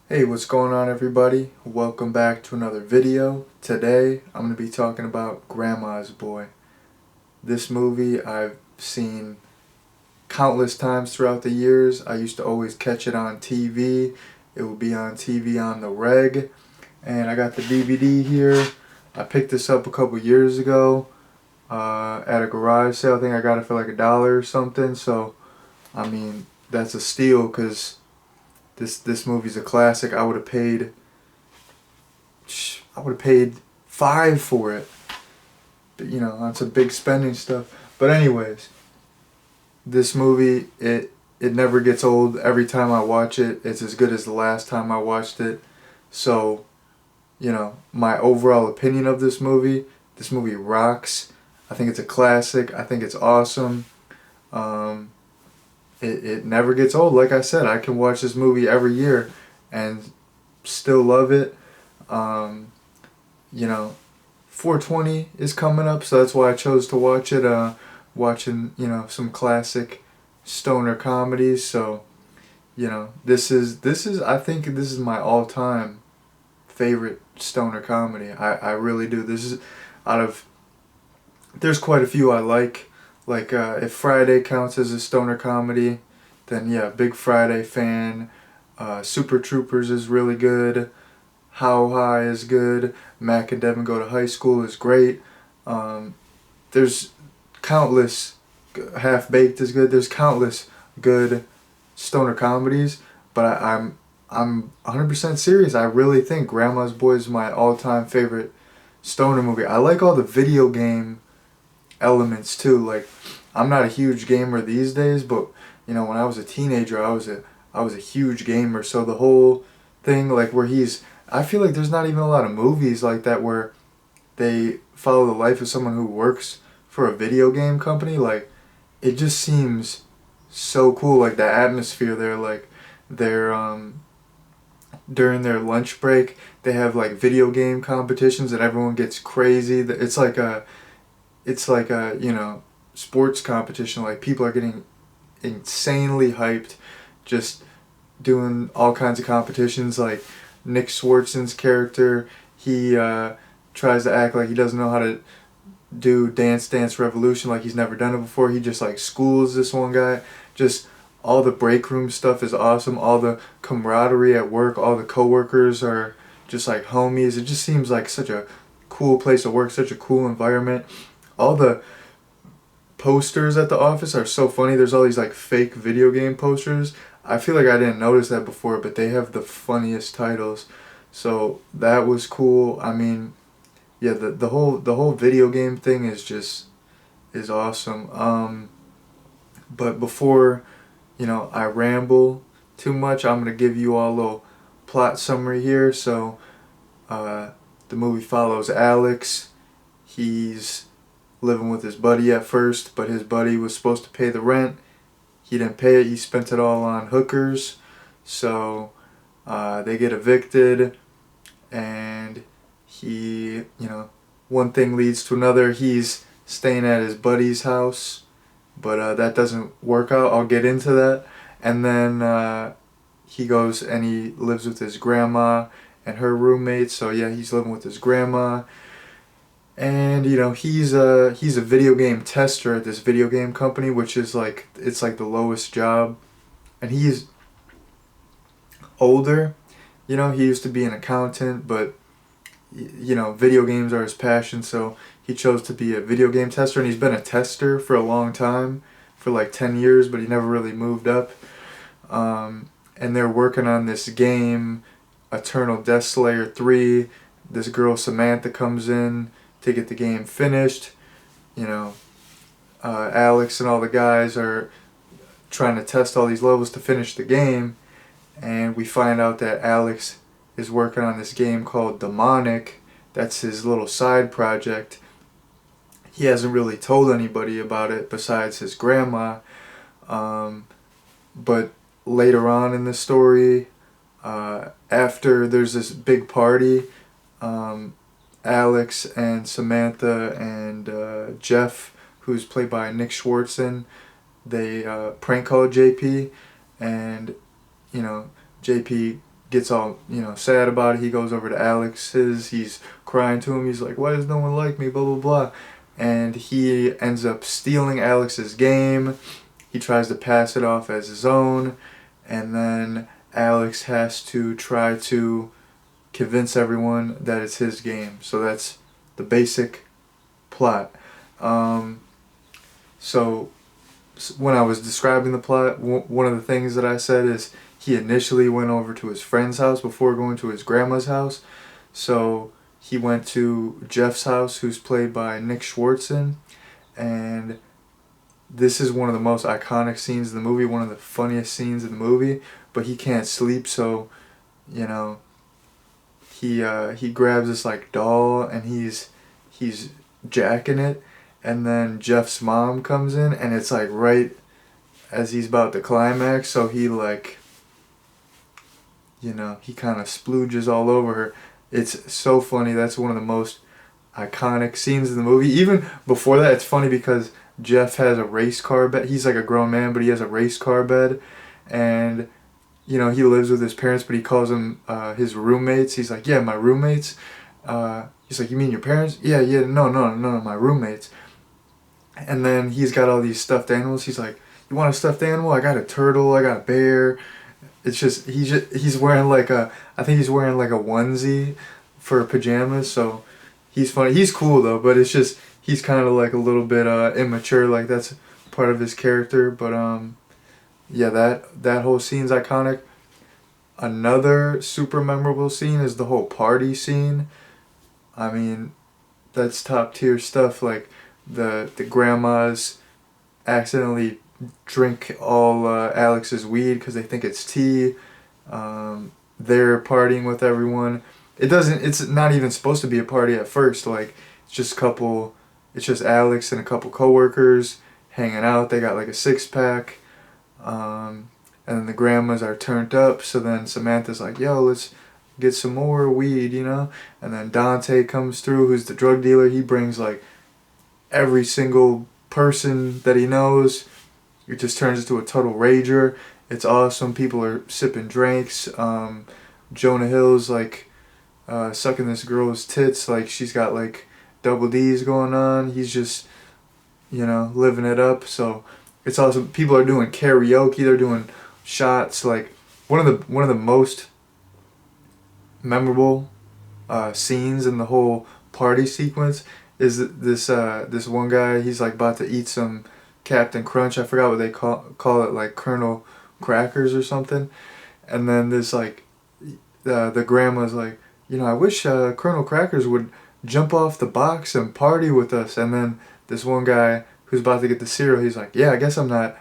Hey, what's going on everybody? Welcome back to another video. Today, I'm going to be talking about Grandma's Boy. This movie I've seen countless times throughout the years. I used to always catch it on TV. It would be on TV on the reg. And I got the DVD here. I picked this up a couple years ago at a garage sale. I think I got it for like $1 or something. So, I mean, that's a steal because this movie's a classic. I would have paid 5 for it. But, on some big spending stuff. But anyways, this movie it never gets old. Every time I watch it, it's as good as the last time I watched it. So, my overall opinion of this movie rocks. I think it's a classic. I think it's awesome. Um, it never gets old. Like I said, I can watch this movie every year and still love it. Um, you know, 420 is coming up, so that's why I chose to watch it. Watching, some classic stoner comedies. So, this is I think this is my all-time favorite stoner comedy. I really do. This is out of there's quite a few I like. Like if Friday counts as a stoner comedy, then yeah, big Friday fan. Super Troopers is really good. How High is good. Mac and Devin Go to High School is great. Um, there's countless. Half Baked is good. There's countless good stoner comedies, but I'm 100% serious. I really think Grandma's Boy is my all-time favorite stoner movie. I like all the video game elements too. Like, I'm not a huge gamer these days, but when I was a teenager, I was a huge gamer. So the whole thing, like where I feel like there's not even a lot of movies like that where they follow the life of someone who works for a video game company. Like, it just seems so cool. Like the atmosphere there, like they're during their lunch break, they have like video game competitions and everyone gets crazy. It's like a sports competition. Like, people are getting insanely hyped, just doing all kinds of competitions. Like Nick Swartzen's character, he tries to act like he doesn't know how to do Dance Dance Revolution, like he's never done it before. He just like schools this one guy. Just all the break room stuff is awesome. All the camaraderie at work, all the coworkers are just like homies. It just seems like such a cool place to work, such a cool environment. All the posters at the office are so funny. There's all these like fake video game posters. I feel like I didn't notice that before, but they have the funniest titles. So that was cool. I mean, yeah, the whole video game thing is awesome. But before I ramble too much, I'm gonna give you all a little plot summary here. So uh, the movie follows Alex. He's living with his buddy at first, but his buddy was supposed to pay the rent. He didn't pay it. He spent it all on hookers. So they get evicted, and one thing leads to another. He's staying at his buddy's house, but that doesn't work out. I'll get into that. And then he goes and he lives with his grandma and her roommate. So yeah, he's living with his grandma. And he's a video game tester at this video game company, which is like it's like the lowest job. And he's older. He used to be an accountant, but video games are his passion, so he chose to be a video game tester, and he's been a tester for a long time, for like 10 years, but he never really moved up. And they're working on this game, Eternal Death Slayer 3. This girl Samantha comes in to get the game finished. You know, Alex and all the guys are trying to test all these levels to finish the game, and we find out that Alex is working on this game called Demonic. That's his little side project. He hasn't really told anybody about it besides his grandma. But later on in the story, after there's this big party, Alex and Samantha and Jeff, who's played by Nick Swartzen, they prank call JP, and JP gets all, sad about it. He goes over to Alex's. He's crying to him. He's like, why does no one like me? Blah, blah, blah. And he ends up stealing Alex's game. He tries to pass it off as his own. And then Alex has to try to convince everyone that it's his game. So that's the basic plot. So when I was describing the plot, one of the things that I said is he initially went over to his friend's house before going to his grandma's house. So he went to Jeff's house, who's played by Nick Swardson, and this is one of the most iconic scenes in the movie, one of the funniest scenes in the movie. But he can't sleep, so he grabs this like doll and he's jacking it, and then Jeff's mom comes in and it's like right as he's about to climax, so he like he kind of splooges all over her. It's so funny. That's one of the most iconic scenes in the movie. Even before that, it's funny because Jeff has a race car bed. He's like a grown man, but he has a race car bed, and he lives with his parents, but he calls them his roommates. He's like, yeah, my roommates. He's like, you mean your parents? Yeah, no, my roommates. And then he's got all these stuffed animals. He's like, you want a stuffed animal? I got a turtle. I got a bear. It's just he's wearing like I think he's wearing like a onesie for pajamas. So he's funny. He's cool though, but it's just he's kind of like a little bit immature. Like that's part of his character. But yeah, that whole scene's iconic. Another super memorable scene is the whole party scene. I mean, that's top tier stuff. Like the grandmas accidentally drink all Alex's weed because they think it's tea. They're partying with everyone. It's not even supposed to be a party at first. Like it's just Alex and a couple coworkers hanging out. They got like a 6-pack. And then the grandmas are turned up. So then Samantha's like, yo, let's get some more weed, And then Dante comes through, who's the drug dealer. He brings like every single person that he knows. It just turns into a total rager. It's awesome. People are sipping drinks. Jonah Hill's like sucking this girl's tits. Like she's got like double D's going on. He's just, living it up. So it's awesome. People are doing karaoke. They're doing shots. Like one of the most memorable scenes in the whole party sequence is this one guy. He's like about to eat some Captain Crunch. I forgot what they call it, like Colonel Crackers or something. And then this like the grandma's like, I wish Colonel Crackers would jump off the box and party with us. And then this one guy who's about to get the cereal, he's like, yeah, I guess I'm not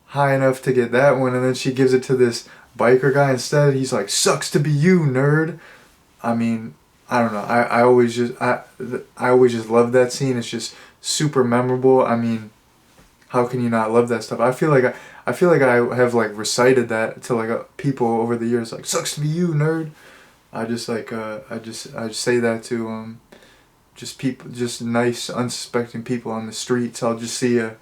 high enough to get that one. And then she gives it to this biker guy instead. He's like, sucks to be you, nerd. I mean, I don't know. I always just love that scene. It's just super memorable. I mean, how can you not love that stuff? I feel like I have like recited that to like people over the years. Like, sucks to be you, nerd. I just like I just say that to just people, just nice, unsuspecting people on the streets. I'll just see a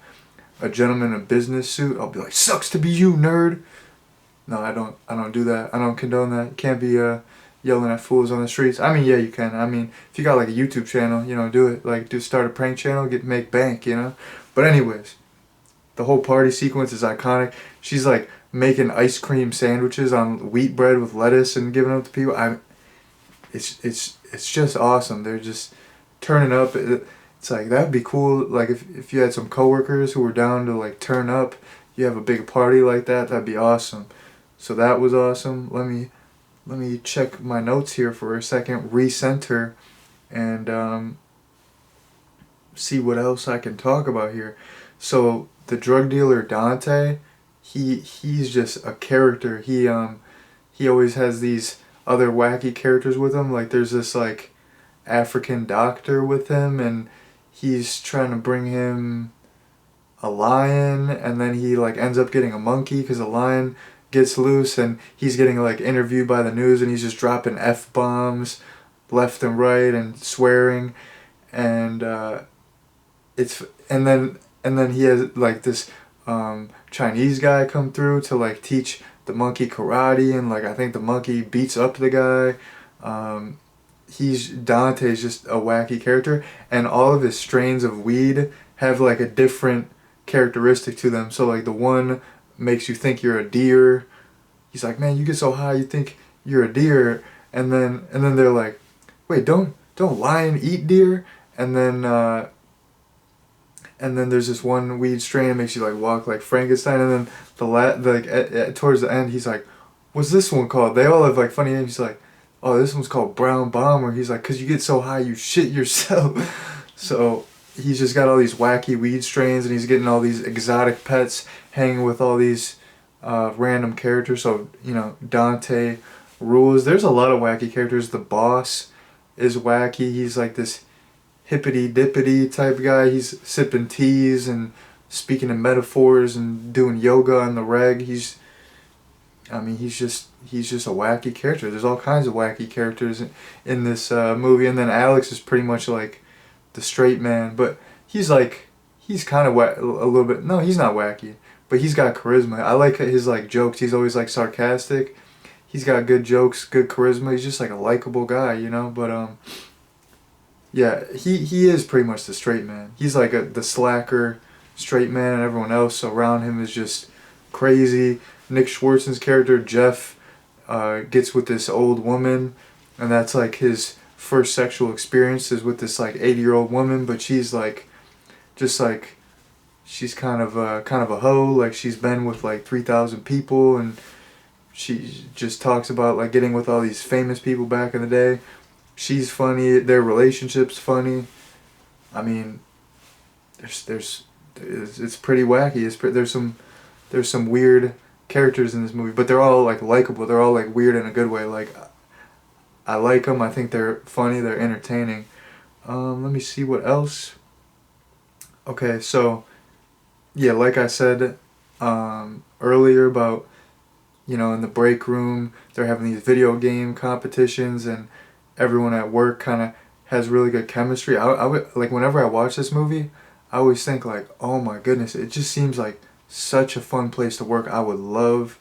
gentleman in a business suit. I'll be like, sucks to be you, nerd. No, I don't do that. I don't condone that. You can't be yelling at fools on the streets. I mean, yeah, you can. I mean, if you got like a YouTube channel, do it. Like, start a prank channel, make bank, But anyways, the whole party sequence is iconic. She's like making ice cream sandwiches on wheat bread with lettuce and giving them to people. It's just awesome. They're just turning up. It's like that'd be cool. Like if you had some coworkers who were down to like turn up, you have a big party like that. That'd be awesome. So that was awesome. Let me check my notes here for a second, recenter, and see what else I can talk about here. So the drug dealer Dante, he's just a character. He always has these other wacky characters with him. Like there's this like African doctor with him, and he's trying to bring him a lion, and then he like ends up getting a monkey because a lion gets loose, and he's getting like interviewed by the news, and he's just dropping F-bombs left and right and swearing, and then he has like this Chinese guy come through to like teach the monkey karate, and like I think the monkey beats up the guy. Dante's just a wacky character, and all of his strains of weed have like a different characteristic to them. So like the one makes you think you're a deer. He's like, man, you get so high you think you're a deer, and then they're like, wait, don't lion eat deer? And then there's this one weed strain that makes you like walk like Frankenstein, and then towards the end he's like, what's this one called? They all have like funny names. He's like, oh, this one's called Brown Bomber. He's like, cause you get so high you shit yourself. So he's just got all these wacky weed strains, and he's getting all these exotic pets, hanging with all these random characters. So Dante rules. There's a lot of wacky characters. The boss is wacky. He's like this hippity dippity type guy. He's sipping teas and speaking in metaphors and doing yoga on the reg. He's just a wacky character. There's all kinds of wacky characters in this movie, and then Alex is pretty much like the straight man, but he's kind of a little bit. No, he's not wacky, but he's got charisma. I like his like jokes. He's always like sarcastic. He's got good jokes, good charisma. He's just like a likable guy, But yeah, he is pretty much the straight man. He's like the slacker straight man, and everyone else around him is just crazy. Nick Swartzen's character Jeff gets with this old woman, and that's like his first sexual experiences with this like 80-year-old woman, but she's like just like she's kind of a hoe. Like she's been with like 3,000 people, and she just talks about like getting with all these famous people back in the day. She's funny. Their relationship's funny. I mean, it's pretty wacky. There's some weird characters in this movie, but they're all like likable. They're all like weird in a good way. Like I like them. I think they're funny. They're entertaining. Let me see what else. Okay, so yeah, like I said earlier about in the break room they're having these video game competitions, and everyone at work kind of has really good chemistry. I would like whenever I watch this movie, I always think like, oh my goodness, it just seems like such a fun place to work. I would love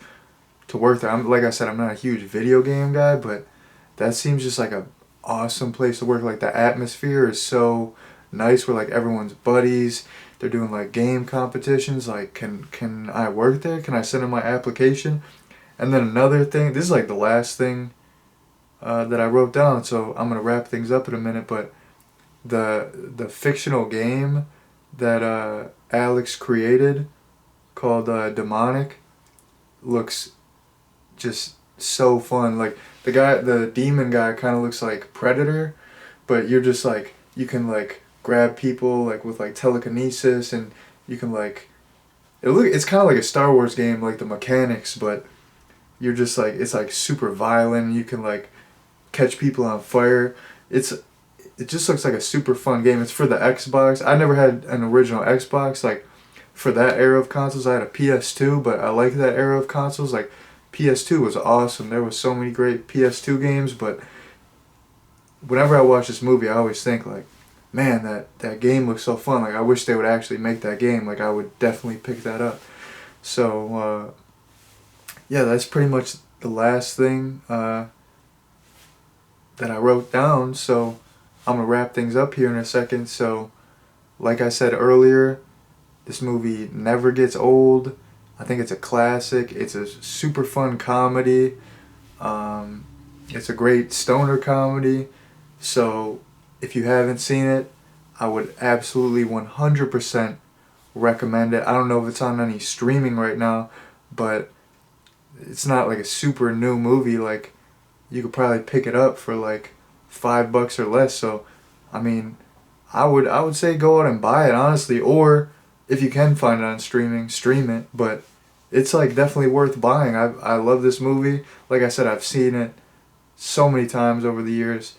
to work there. Like I said, I'm not a huge video game guy, but that seems just like a awesome place to work. Like the atmosphere is so nice, where like everyone's buddies. They're doing like game competitions. Like, can I work there? Can I send in my application? And then another thing, this is like the last thing that I wrote down, so I'm gonna wrap things up in a minute. But the fictional game that Alex created, called Demonic, looks just so fun. Like the demon guy kind of looks like Predator, but you're just like, you can like grab people like with like telekinesis, and you can like it's kind of like a Star Wars game, like the mechanics, but you're just like, it's like super violent, and you can like catch people on fire. It just looks like a super fun game. It's for the Xbox. I never had an original Xbox. Like for that era of consoles, I had a PS2, but I like that era of consoles. Like PS2 was awesome. There was so many great PS2 games, but whenever I watch this movie, I always think like, man, that game looks so fun. Like I wish they would actually make that game. Like I would definitely pick that up. So yeah, that's pretty much the last thing that I wrote down. So I'm gonna wrap things up here in a second. So like I said earlier, this movie never gets old. I think it's a classic. It's a super fun comedy. It's a great stoner comedy. So if you haven't seen it, I would absolutely 100% recommend it. I don't know if it's on any streaming right now, but it's not like a super new movie. Like you could probably pick it up for like $5 or less. So I mean, I would say go out and buy it, honestly, or if you can find it on streaming, stream it. But it's like definitely worth buying. I love this movie. Like I said, I've seen it so many times over the years.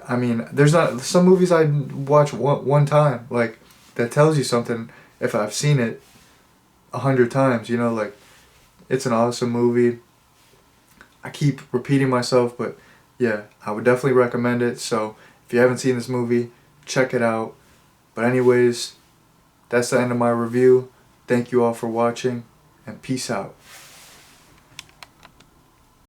I mean, there's not some movies I watch one time. Like that tells you something if I've seen it 100 times. Like it's an awesome movie. I keep repeating myself, but yeah, I would definitely recommend it. So if you haven't seen this movie, check it out. But anyways, that's the end of my review. Thank you all for watching, and peace out.